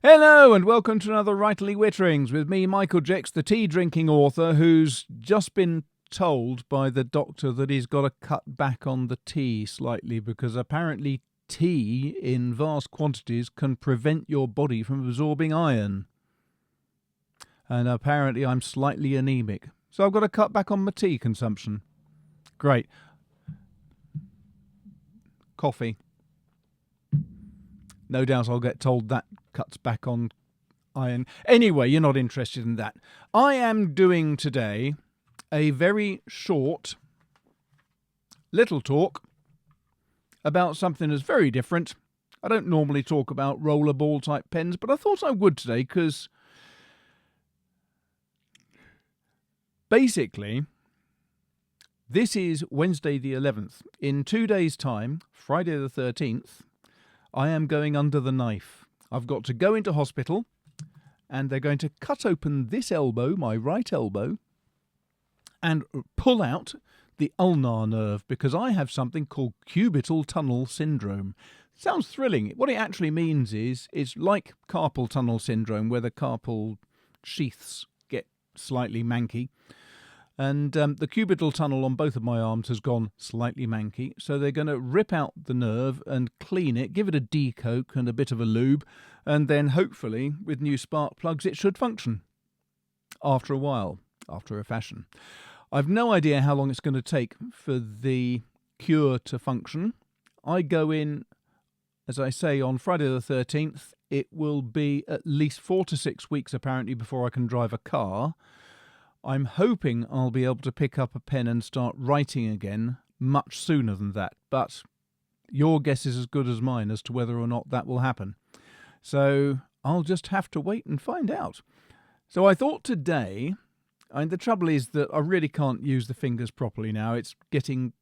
Hello and welcome to another Writerly Witterings with me, Michael Jex, the tea-drinking author who's just been told by the doctor that he's got to cut back on the tea slightly because apparently tea in vast quantities can prevent your body from absorbing iron. And apparently I'm slightly anemic, so I've got to cut back on my tea consumption. Great. Coffee. No doubt I'll get told that cuts back on iron. Anyway, you're not interested in that. I am doing today a very short little talk about something that's very different. I don't normally talk about rollerball type pens, but I thought I would today because basically this is Wednesday the 11th. In 2 days' time, Friday the 13th, I am going under the knife. I've got to go into hospital and they're going to cut open this elbow, my right elbow, and pull out the ulnar nerve because I have something called cubital tunnel syndrome. Sounds thrilling. What it actually means is it's like carpal tunnel syndrome where the carpal sheaths get slightly manky. And the cubital tunnel on both of my arms has gone slightly manky. So they're going to rip out the nerve and clean it, give it a decoke and a bit of a lube. And then hopefully with new spark plugs, it should function after a while, after a fashion. I've no idea how long it's going to take for the cure to function. I go in, as I say, on Friday the 13th. It will be at least 4 to 6 weeks apparently before I can drive a car. I'm hoping I'll be able to pick up a pen and start writing again much sooner than that, but your guess is as good as mine as to whether or not that will happen. So I'll just have to wait and find out. So I thought today, and the trouble is that I really can't use the fingers properly now. It's getting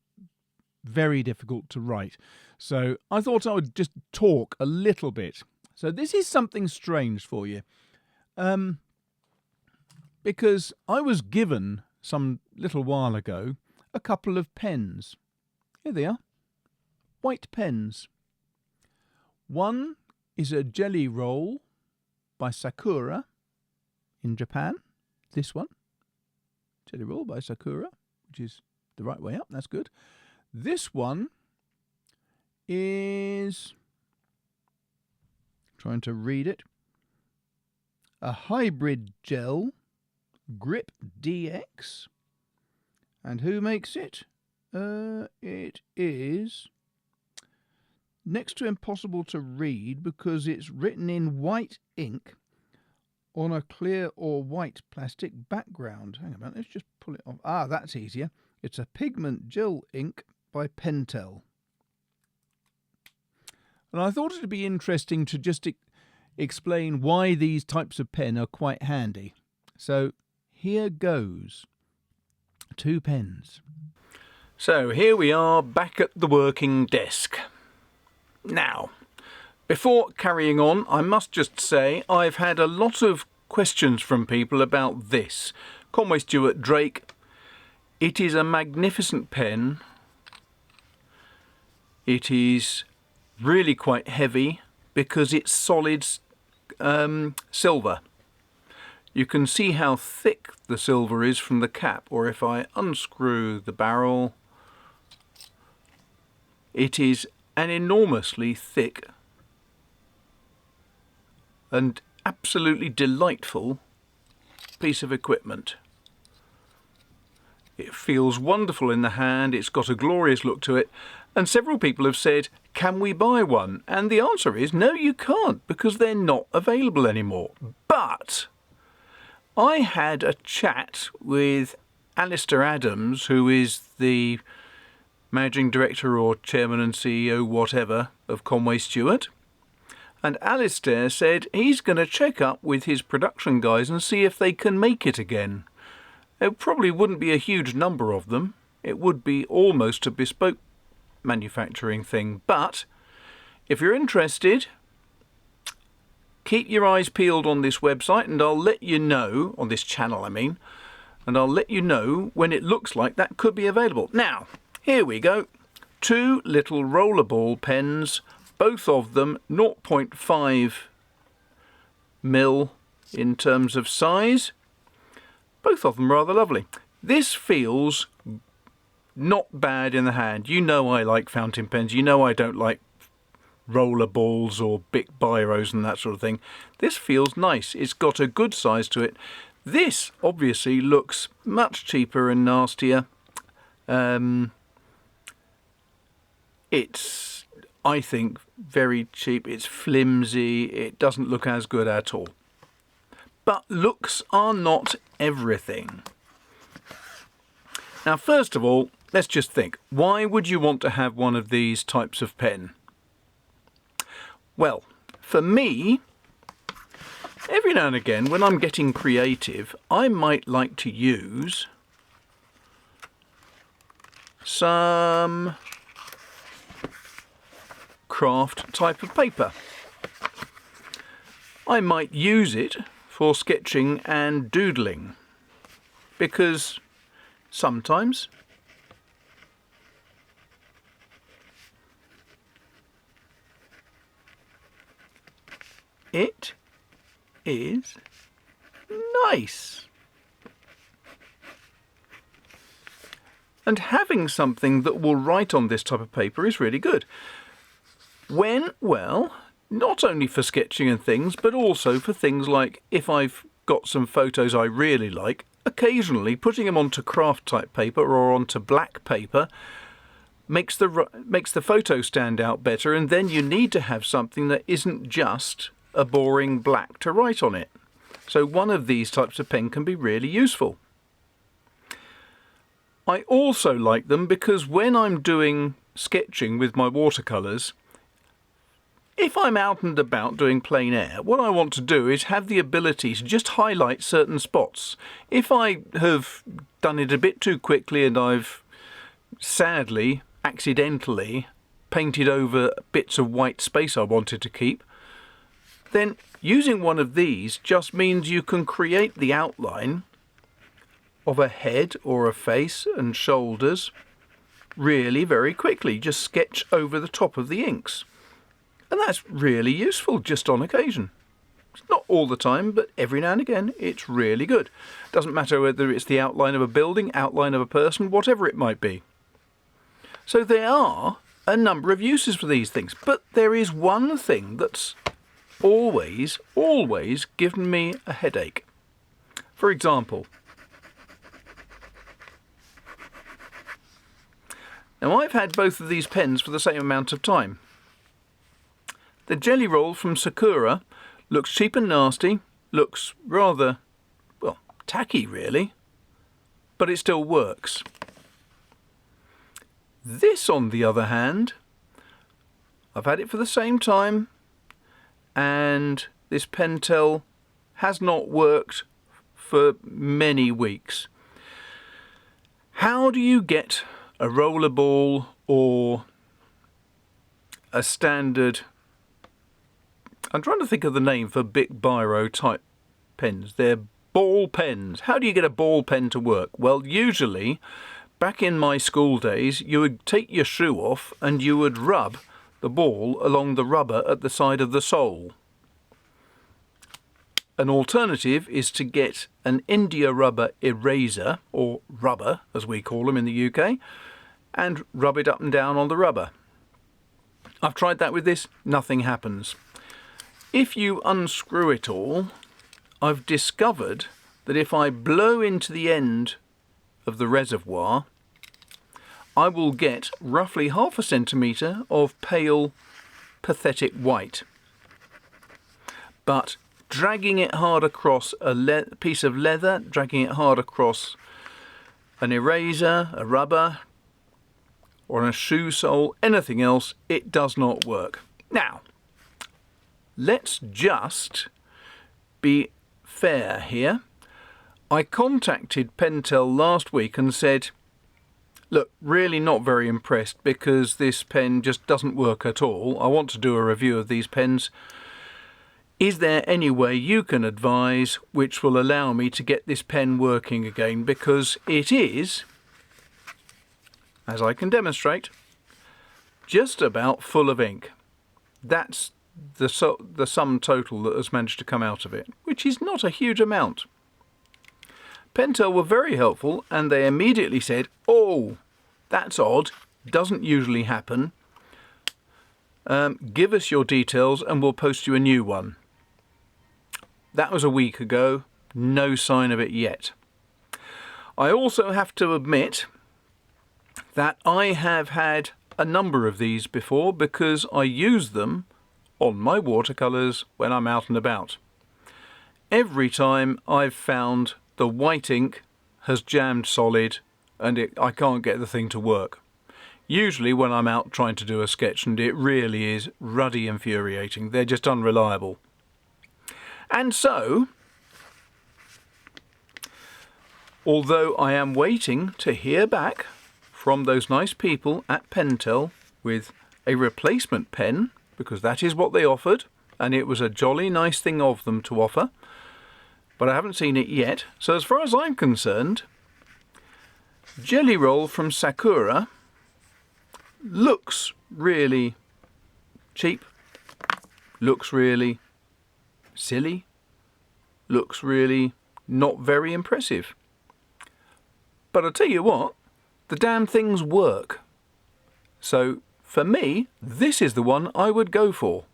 very difficult to write. So I thought I would just talk a little bit. So this is something strange for you. Because I was given some little while ago a couple of pens. Here they are, white pens. One is a Jelly Roll by Sakura in Japan. This one, Jelly Roll by Sakura, which is the right way up, that's good. This one is, trying to read it, a hybrid gel Grip DX. And who makes it? It is next to impossible to read because it's written in white ink on a clear or white plastic background. Hang on a minute, let's just pull it off. Ah, that's easier. It's a pigment gel ink by Pentel. And I thought it would be interesting to just explain why these types of pen are quite handy. So here goes. 2 pens. So here we are back at the working desk. Now, before carrying on, I must just say I've had a lot of questions from people about this. Conway Stewart Drake. It is a magnificent pen. It is really quite heavy because it's solid silver. You can see how thick the silver is from the cap, or if I unscrew the barrel, it is an enormously thick and absolutely delightful piece of equipment. It feels wonderful in the hand, it's got a glorious look to it, and several people have said, can we buy one? And the answer is no, you can't, because they're not available anymore. But I had a chat with Alistair Adams, who is the managing director or chairman and CEO, whatever, of Conway Stewart. And Alistair said he's going to check up with his production guys and see if they can make it again. There probably wouldn't be a huge number of them. It would be almost a bespoke manufacturing thing. But if you're interested, keep your eyes peeled on this website and I'll let you know, on this channel I mean, and I'll let you know when it looks like that could be available. Now, here we go. 2 little rollerball pens, both of them 0.5 mil in terms of size. Both of them rather lovely. This feels not bad in the hand. You know I like fountain pens. You know I don't like roller balls or Bic Biros and that sort of thing. This feels nice. It's got a good size to it. This obviously looks much cheaper and nastier. It's, I think, very cheap. It's flimsy. It doesn't look as good at all. But looks are not everything. Now, first of all, let's just think. Why would you want to have one of these types of pen? Well, for me, every now and again, when I'm getting creative, I might like to use some craft type of paper. I might use it for sketching and doodling, because sometimes it is nice. And having something that will write on this type of paper is really good. When, well, not only for sketching and things, but also for things like if I've got some photos I really like, occasionally putting them onto craft type paper or onto black paper makes the photo stand out better, and then you need to have something that isn't just a boring black to write on it. So one of these types of pen can be really useful. I also like them because when I'm doing sketching with my watercolours, if I'm out and about doing plein air, what I want to do is have the ability to just highlight certain spots. If I have done it a bit too quickly and I've sadly, accidentally painted over bits of white space I wanted to keep, then using one of these just means you can create the outline of a head or a face and shoulders really very quickly. Just sketch over the top of the inks. And that's really useful just on occasion. It's not all the time, but every now and again it's really good. Doesn't matter whether it's the outline of a building, outline of a person, whatever it might be. So there are a number of uses for these things, but there is one thing that's always given me a headache. For example, now I've had both of these pens for the same amount of time. The Jelly Roll from Sakura looks cheap and nasty, looks rather, well, tacky really, but it still works. This, on the other hand, I've had it for the same time, and this Pentel has not worked for many weeks. How do you get a rollerball or a standard, I'm trying to think of the name for Bic Biro type pens. They're ball pens. How do you get a ball pen to work? Well, usually, back in my school days, you would take your shoe off and you would rub the ball along the rubber at the side of the sole. An alternative is to get an India rubber eraser, or rubber as we call them in the UK, and rub it up and down on the rubber. I've tried that with this, nothing happens. If you unscrew it all, I've discovered that if I blow into the end of the reservoir, I will get roughly 1/2 centimetre of pale, pathetic white. But dragging it hard across a piece of leather, dragging it hard across an eraser, a rubber, or a shoe sole, anything else, it does not work. Now, let's just be fair here. I contacted Pentel last week and said, look, really not very impressed because this pen just doesn't work at all. I want to do a review of these pens. Is there any way you can advise which will allow me to get this pen working again? Because it is, as I can demonstrate, just about full of ink. That's the sum total that has managed to come out of it, which is not a huge amount. Pentel were very helpful, and they immediately said, "Oh, that's odd, doesn't usually happen. Give us your details and we'll post you a new one." That was a week ago, no sign of it yet. I also have to admit that I have had a number of these before because I use them on my watercolours when I'm out and about. Every time I've found the white ink has jammed solid and I can't get the thing to work. Usually when I'm out trying to do a sketch, and it really is ruddy infuriating. They're just unreliable. And so, although I am waiting to hear back from those nice people at Pentel with a replacement pen, because that is what they offered, and it was a jolly nice thing of them to offer, but I haven't seen it yet. So as far as I'm concerned, Jelly Roll from Sakura looks really cheap, looks really silly, looks really not very impressive. But I'll tell you what, the damn things work. So for me, this is the one I would go for.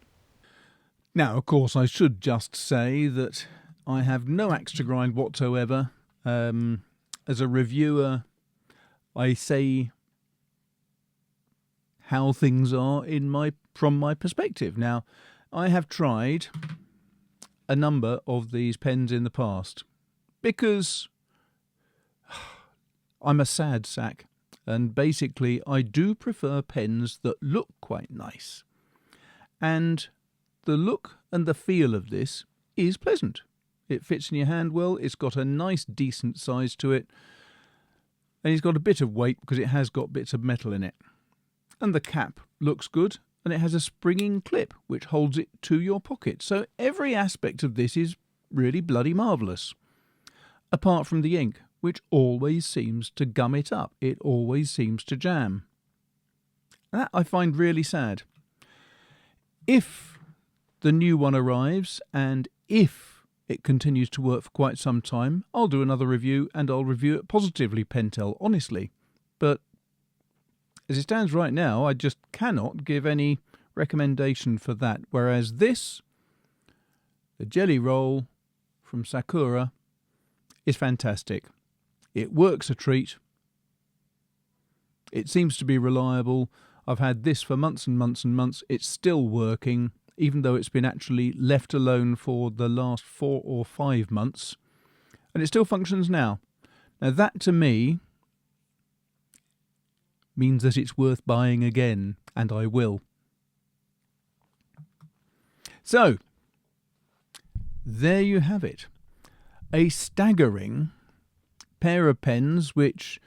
Now, of course, I should just say that I have no axe to grind whatsoever. As a reviewer, I say how things are from my perspective. Now, I have tried a number of these pens in the past because I'm a sad sack, and basically I do prefer pens that look quite nice, and the look and the feel of this is pleasant. It fits in your hand well, it's got a nice decent size to it, and it's got a bit of weight because it has got bits of metal in it. And the cap looks good, and it has a springing clip which holds it to your pocket. So every aspect of this is really bloody marvellous. Apart from the ink, which always seems to gum it up. It always seems to jam. That I find really sad. If the new one arrives, and if it continues to work for quite some time, I'll do another review, and I'll review it positively, Pentel, honestly. But as it stands right now, I just cannot give any recommendation for that. Whereas this, the Jelly Roll from Sakura, is fantastic. It works a treat. It seems to be reliable. I've had this for months and months and months. It's still working, even though it's been actually left alone for the last 4 or 5 months. And it still functions now. Now that, to me, means that it's worth buying again, and I will. So, there you have it. A staggering pair of pens which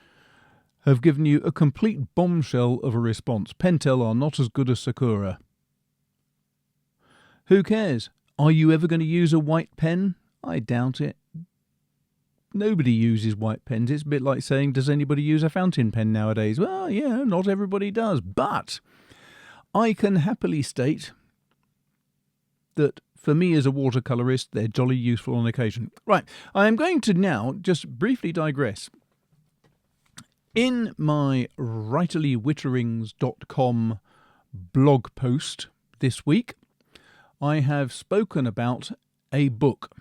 have given you a complete bombshell of a response. Pentel are not as good as Sakura. Who cares? Are you ever going to use a white pen? I doubt it. Nobody uses white pens. It's a bit like saying, does anybody use a fountain pen nowadays? Well, yeah, not everybody does. But I can happily state that for me as a watercolourist, they're jolly useful on occasion. Right, I am going to now just briefly digress. In my writerlywitterings.com blog post this week, I have spoken about a book.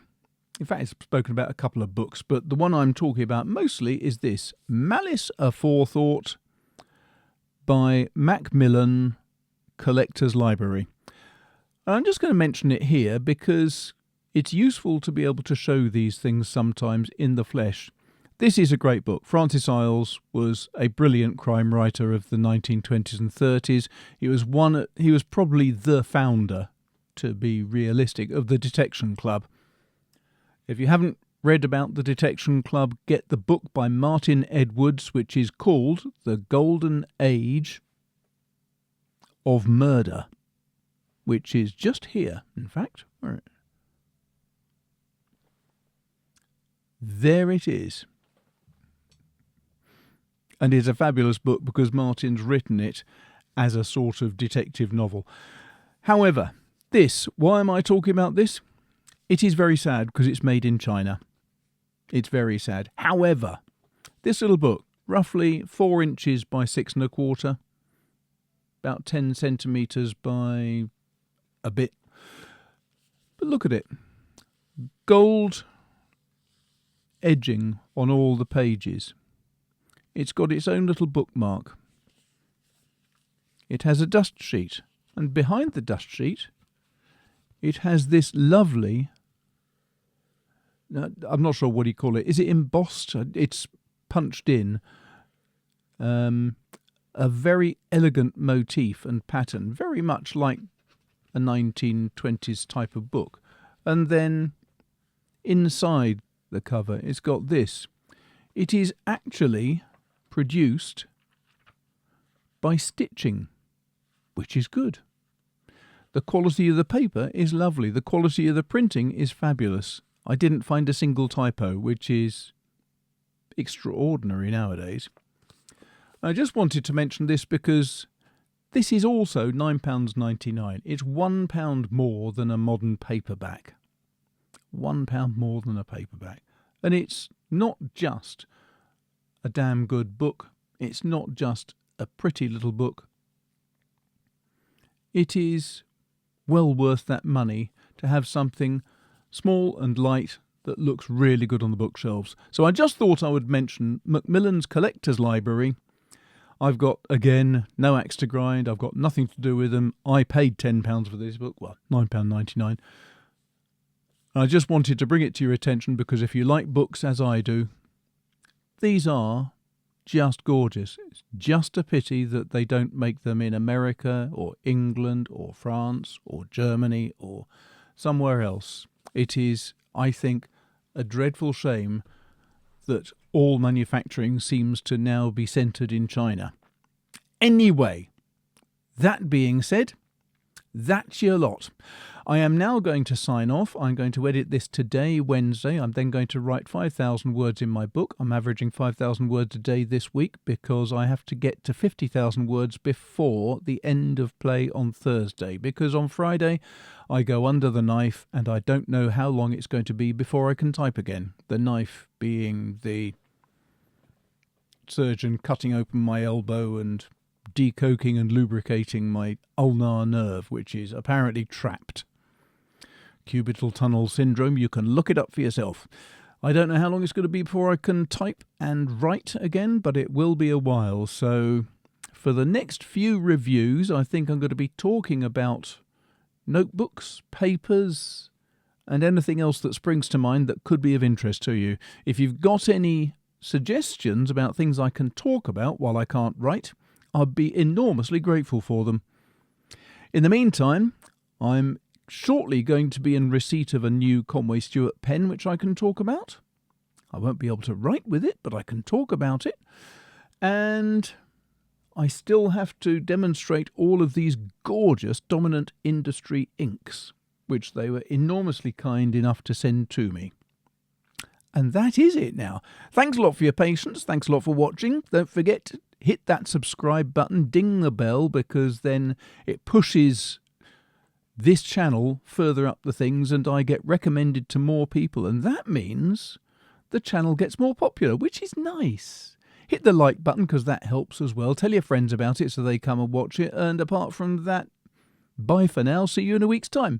In fact, I've spoken about a couple of books, but the one I'm talking about mostly is this, Malice Aforethought by Macmillan Collector's Library. And I'm just going to mention it here because it's useful to be able to show these things sometimes in the flesh. This is a great book. Francis Iles was a brilliant crime writer of the 1920s and 30s. He was probably the founder, to be realistic, of the Detection Club. If you haven't read about the Detection Club, get the book by Martin Edwards, which is called The Golden Age of Murder, which is just here, in fact. There it is. And it's a fabulous book because Martin's written it as a sort of detective novel. However, Why am I talking about this? It is very sad because it's made in China. It's very sad. However, this little book, roughly 4 inches by 6 1/4, about 10 centimetres by a bit. But look at it. Gold edging on all the pages. It's got its own little bookmark. It has a dust sheet, and behind the dust sheet it has this lovely, I'm not sure what you call it. Is it embossed? It's punched in. A very elegant motif and pattern, very much like a 1920s type of book. And then inside the cover it's got this. It is actually produced by stitching, which is good. The quality of the paper is lovely. The quality of the printing is fabulous. I didn't find a single typo, which is extraordinary nowadays. I just wanted to mention this because this is also £9.99. It's £1 more than a modern paperback. £1 more than a paperback. And it's not just a damn good book. It's not just a pretty little book. It is well worth that money to have something small and light that looks really good on the bookshelves. So I just thought I would mention Macmillan's Collector's Library. I've got, again, no axe to grind. I've got nothing to do with them. I paid £10 for this book. Well, £9.99. I just wanted to bring it to your attention because if you like books as I do, these are just gorgeous. It's just a pity that they don't make them in America or England or France or Germany or somewhere else. It is, I think, a dreadful shame that all manufacturing seems to now be centred in China. Anyway, that being said, that's your lot. I am now going to sign off. I'm going to edit this today, Wednesday. I'm then going to write 5,000 words in my book. I'm averaging 5,000 words a day this week because I have to get to 50,000 words before the end of play on Thursday. Because on Friday I go under the knife and I don't know how long it's going to be before I can type again. The knife being the surgeon cutting open my elbow and decoking and lubricating my ulnar nerve, which is apparently trapped. Cubital tunnel syndrome, you can look it up for yourself. I don't know how long it's going to be before I can type and write again, but it will be a while. So for the next few reviews, I think I'm going to be talking about notebooks, papers, and anything else that springs to mind that could be of interest to you. If you've got any suggestions about things I can talk about while I can't write, I'd be enormously grateful for them. In the meantime, I'm shortly going to be in receipt of a new Conway Stewart pen which I can talk about. I won't be able to write with it, but I can talk about it. And I still have to demonstrate all of these gorgeous Dominant Industry inks, which they were enormously kind enough to send to me. And that is it now. Thanks a lot for your patience. Thanks a lot for watching. Don't forget to hit that subscribe button, ding the bell, because then it pushes this channel further up the things and I get recommended to more people. And that means the channel gets more popular, which is nice. Hit the like button because that helps as well. Tell your friends about it so they come and watch it. And apart from that, bye for now. See you in a week's time.